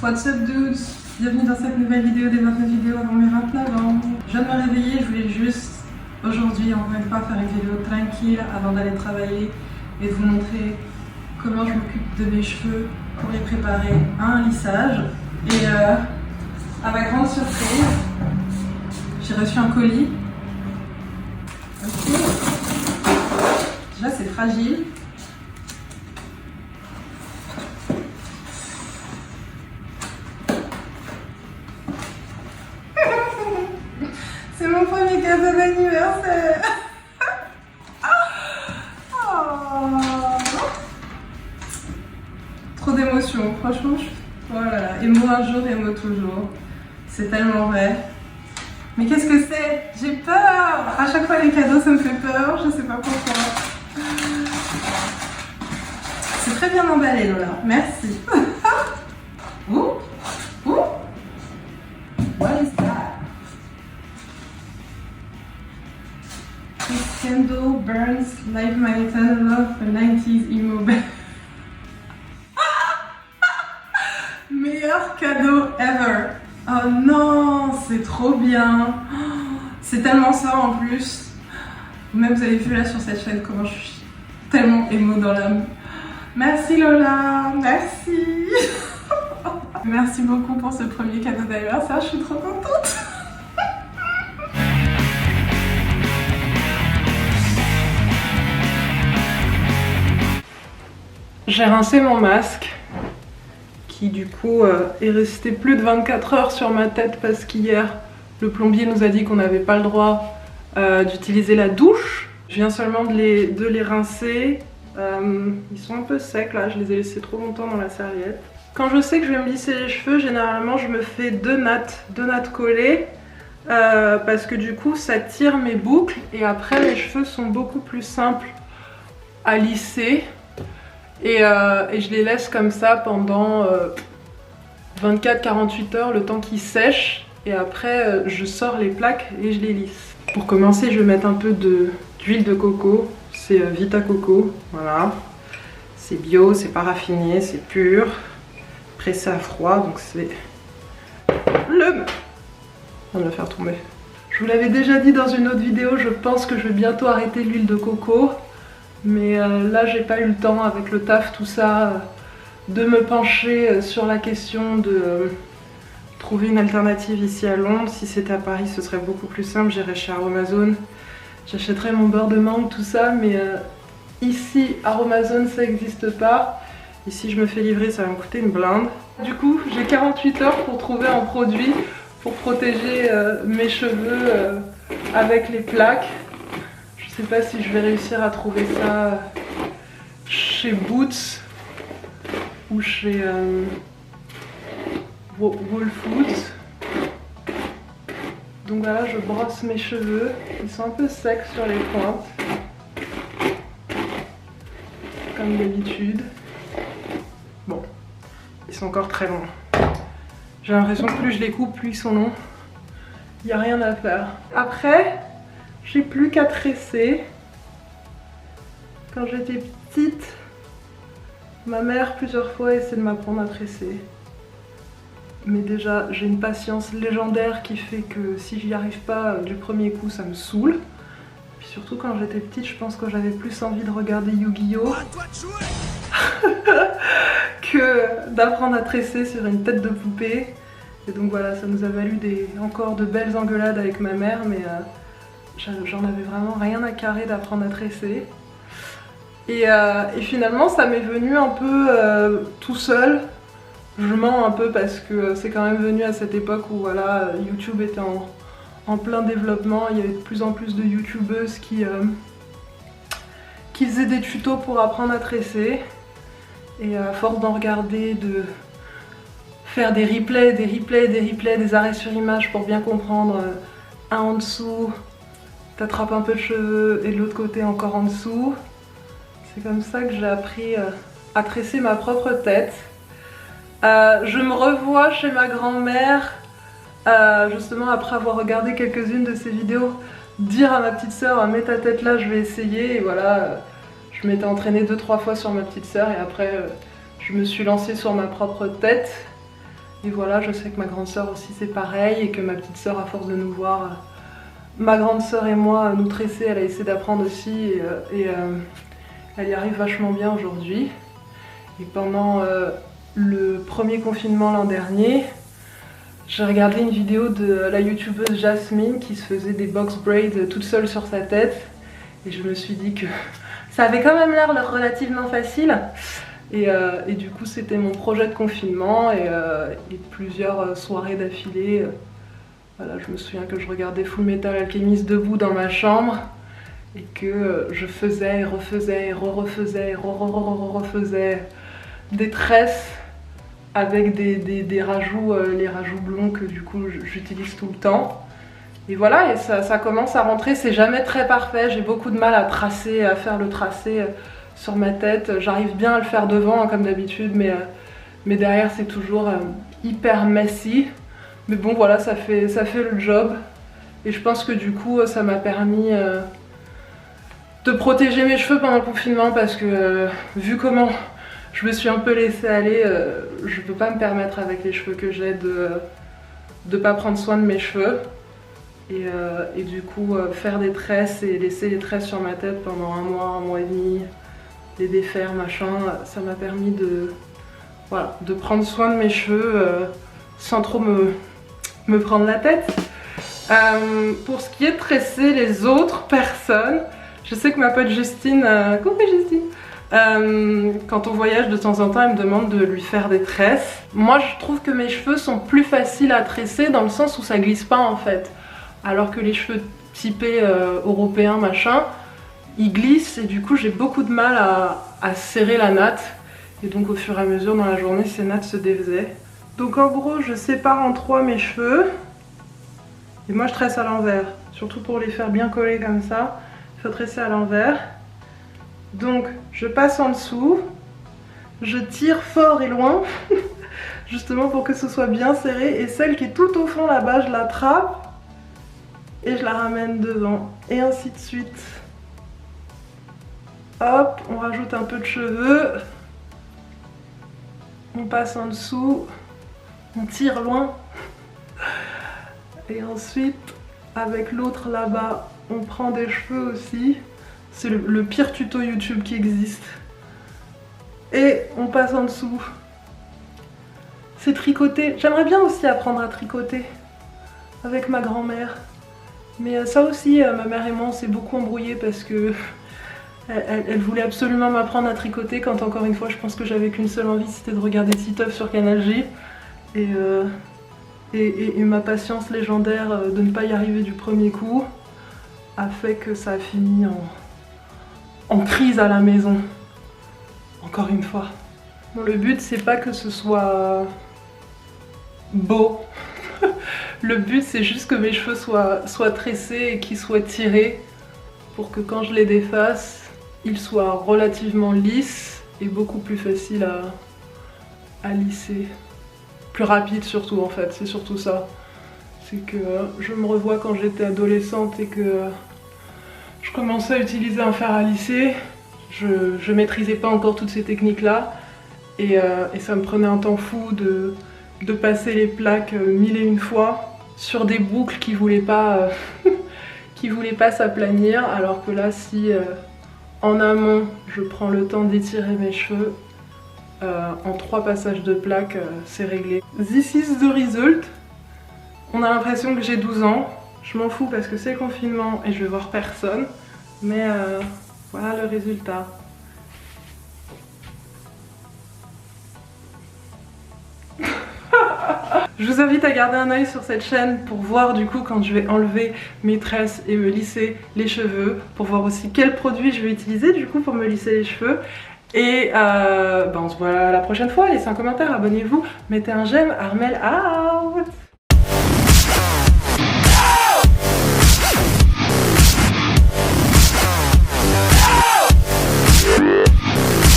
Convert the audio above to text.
What's up dudes? Bienvenue dans cette nouvelle vidéo des 29 vidéos avant mes 29 ans. Je viens de me réveiller, je voulais juste aujourd'hui encore une fois faire une vidéo tranquille avant d'aller travailler et de vous montrer comment je m'occupe de mes cheveux pour les préparer à un lissage. Et à ma grande surprise, j'ai reçu un colis. Okay. Déjà c'est fragile. C'est mon premier cadeau d'anniversaire. Oh. Trop d'émotions, franchement. Voilà, émo un jour, émo toujours. C'est tellement vrai. Mais qu'est-ce que c'est? J'ai peur. À chaque fois les cadeaux ça me fait peur, je sais pas pourquoi. C'est très bien emballé Lola, merci. Ouh. Ouh. What is that? This candle burns like my eternal love for 90s emo band. Meilleur cadeau ever. Oh non, c'est trop bien. C'est tellement ça en plus. Même vous avez vu là sur cette chaîne comment je suis tellement émo dans l'âme. Merci Lola, merci. Merci beaucoup pour ce premier cadeau d'anniversaire, je suis trop contente. J'ai rincé mon masque qui du coup est resté plus de 24 heures sur ma tête parce qu'hier le plombier nous a dit qu'on n'avait pas le droit d'utiliser la douche. Je viens seulement de les rincer. Ils sont un peu secs là, je les ai laissés trop longtemps dans la serviette. Quand je sais que je vais me lisser les cheveux, généralement je me fais deux nattes collées parce que du coup ça tire mes boucles et après mes cheveux sont beaucoup plus simples à lisser. Et je les laisse comme ça pendant 24-48 heures, le temps qu'ils sèchent. Et après, je sors les plaques et je les lisse. Pour commencer, je vais mettre un peu d'huile de coco. C'est Vita Coco, voilà. C'est bio, c'est pas raffiné, c'est pur. Pressé à froid, donc c'est le... On va le faire tomber. Je vous l'avais déjà dit dans une autre vidéo, je pense que je vais bientôt arrêter l'huile de coco. Mais là j'ai pas eu le temps avec le taf tout ça de me pencher sur la question de trouver une alternative ici à Londres. Si c'était à Paris ce serait beaucoup plus simple, j'irais chez Aromazone, j'achèterais mon beurre de mangue tout ça, mais ici Aromazone ça n'existe pas. Ici je me fais livrer, ça va me coûter une blinde. Du coup j'ai 48 heures pour trouver un produit pour protéger mes cheveux avec les plaques. Je sais pas si je vais réussir à trouver ça chez Boots ou chez Whole Foods. Donc voilà, je brosse mes cheveux. Ils sont un peu secs sur les pointes. Comme d'habitude. Bon, ils sont encore très longs. J'ai l'impression que plus je les coupe, plus ils sont longs. Il n'y a rien à faire. Après... j'ai plus qu'à tresser. Quand j'étais petite, ma mère plusieurs fois essayait de m'apprendre à tresser. Mais déjà, j'ai une patience légendaire qui fait que si j'y arrive pas du premier coup, ça me saoule. Puis surtout quand j'étais petite, je pense que j'avais plus envie de regarder Yu-Gi-Oh! Que d'apprendre à tresser sur une tête de poupée. Et donc voilà, ça nous a valu encore de belles engueulades avec ma mère, mais... j'en avais vraiment rien à carrer d'apprendre à tresser. Et finalement ça m'est venu un peu tout seul. Je mens un peu parce que c'est quand même venu à cette époque où voilà, YouTube était en plein développement. Il y avait de plus en plus de youtubeuses qui faisaient des tutos pour apprendre à tresser. Et à force d'en regarder, de faire des replays, des arrêts sur image pour bien comprendre un en dessous, t'attrapes un peu de cheveux et de l'autre côté encore en dessous. C'est comme ça que j'ai appris à tresser ma propre tête. Je me revois chez ma grand-mère, justement après avoir regardé quelques-unes de ses vidéos, dire à ma petite sœur mets ta tête là, je vais essayer. Et voilà, je m'étais entraînée 2-3 fois sur ma petite sœur et après je me suis lancée sur ma propre tête. Et voilà, je sais que ma grande sœur aussi c'est pareil et que ma petite sœur, à force de nous voir, ma grande sœur et moi nous tresser, elle a essayé d'apprendre aussi et elle y arrive vachement bien aujourd'hui. Et pendant le premier confinement l'an dernier, j'ai regardé une vidéo de la youtubeuse Jasmine qui se faisait des box braids toute seule sur sa tête. Et je me suis dit que ça avait quand même l'air relativement facile. Et du coup c'était mon projet de confinement et plusieurs soirées d'affilée. Voilà, je me souviens que je regardais Fullmetal Alchemist debout dans ma chambre et que je faisais et refaisais et refaisais et refaisais des tresses avec des rajouts, les rajouts blonds que du coup j'utilise tout le temps. Et voilà, et ça commence à rentrer, c'est jamais très parfait, j'ai beaucoup de mal à tracer, à faire le tracé sur ma tête. J'arrive bien à le faire devant hein, comme d'habitude, mais derrière c'est toujours hyper messy. Mais bon voilà, ça fait le job. Et je pense que du coup ça m'a permis de protéger mes cheveux pendant le confinement parce que vu comment je me suis un peu laissée aller, je peux pas me permettre avec les cheveux que j'ai de pas prendre soin de mes cheveux. Et du coup faire des tresses et laisser les tresses sur ma tête pendant un mois et demi, les défaire machin, ça m'a permis voilà, de prendre soin de mes cheveux sans trop me prendre la tête. Pour ce qui est de tresser les autres personnes, je sais que ma pote Justine, coucou Justine, quand on voyage de temps en temps elle me demande de lui faire des tresses. Moi je trouve que mes cheveux sont plus faciles à tresser dans le sens où ça glisse pas en fait. Alors que les cheveux typés européens machin, ils glissent et du coup j'ai beaucoup de mal à serrer la natte. Et donc au fur et à mesure dans la journée ces nattes se défaisaient. Donc en gros je sépare en trois mes cheveux. Et moi je tresse à l'envers. Surtout pour les faire bien coller comme ça, il faut tresser à l'envers. Donc je passe en dessous, je tire fort et loin, justement pour que ce soit bien serré. Et celle qui est tout au fond là-bas, je l'attrape et je la ramène devant. Et ainsi de suite. Hop, on rajoute un peu de cheveux. On passe en dessous, on tire loin. Et ensuite, avec l'autre là-bas, on prend des cheveux aussi. C'est le pire tuto YouTube qui existe. Et on passe en dessous. C'est tricoté. J'aimerais bien aussi apprendre à tricoter avec ma grand-mère. Mais ça aussi, ma mère et moi, on s'est beaucoup embrouillés parce que elle voulait absolument m'apprendre à tricoter quand encore une fois, je pense que j'avais qu'une seule envie, c'était de regarder Titeuf sur Canal J. Et ma patience légendaire de ne pas y arriver du premier coup a fait que ça a fini en crise à la maison. Encore une fois. Bon, le but c'est pas que ce soit beau. Le but c'est juste que mes cheveux soient tressés et qu'ils soient tirés pour que quand je les défasse, ils soient relativement lisses et beaucoup plus faciles à lisser. Plus rapide surtout en fait, c'est surtout ça. C'est que je me revois quand j'étais adolescente et que je commençais à utiliser un fer à lisser. Je maîtrisais pas encore toutes ces techniques là et ça me prenait un temps fou de passer les plaques mille et une fois sur des boucles qui voulaient pas qui voulaient pas s'aplanir, alors que là si en amont je prends le temps d'étirer mes cheveux, en 3 passages de plaques, c'est réglé. This is the result. On a l'impression que j'ai 12 ans. Je m'en fous parce que c'est le confinement et je vais voir personne. Mais voilà le résultat. Je vous invite à garder un œil sur cette chaîne pour voir du coup quand je vais enlever mes tresses et me lisser les cheveux. Pour voir aussi quel produit je vais utiliser du coup pour me lisser les cheveux. Et on se voit la prochaine fois, laissez un commentaire, abonnez-vous, mettez un j'aime, Armelle, ah